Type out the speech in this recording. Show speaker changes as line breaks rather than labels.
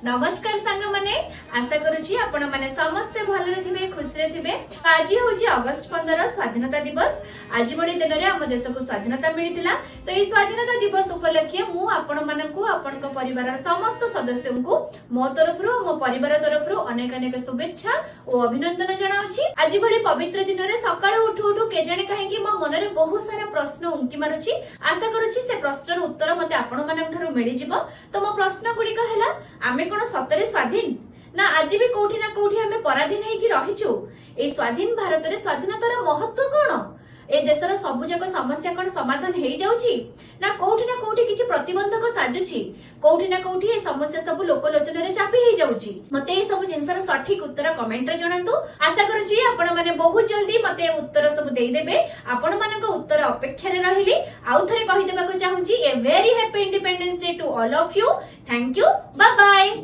नमस्कार सांग माने आशा करूची आपण माने समस्त भलरे थिबे खुशी थिबे। आज होची अगस्त 15 स्वाधीनता दिवस। आज बड़ी दिन रे हम देश को स्वाधीनता मिलितिला। तो ई स्वाधीनता दिवस उपलक्षे मु आपण मानकु आपनक परिवार समस्त सदस्यों को मो तरफरु मो परिवार तरफरु अनेक अनेक शुभेच्छा और अभिनंदन जणाउची। आज बड़ी पवित्र दिन रे सकाळ उठु उठु के जाने काहे कि मो मन रे बहुत सारा प्रश्न उंकी मारुची। आशा करूची से प्रश्नर उत्तर मते आपण मानक थारु मिलि जिवो। तो मो प्रश्न गुडी कहला आमे कोन सतरे स्वाधीन ना आज भी कोठी ना कोठी आमे पराधीन हेकि रहिछु। ए स्वाधीन भारत रे स्वाधीनतार महत्व कोन? ए देशर सबुजाक समस्या कोन समाधान हेइ जाउची ना कोठी किछि प्रतिबंधक साजुची? कोठी ना कोठी ए समस्या सब लोकलोचन रे चापी हेइ जाउची। मते ए सब जिंसर सठिक उत्तर कमेंट रे जणांतु। आशा करूची आपण माने बहुत जल्दी मते उत्तर सब देई देबे। आपण मानक उत्तर अपेक्षा रे रहिली। आउ थरे कहि देबाको चाहूची a very happy independence day to all of you. Thank you. Bye bye.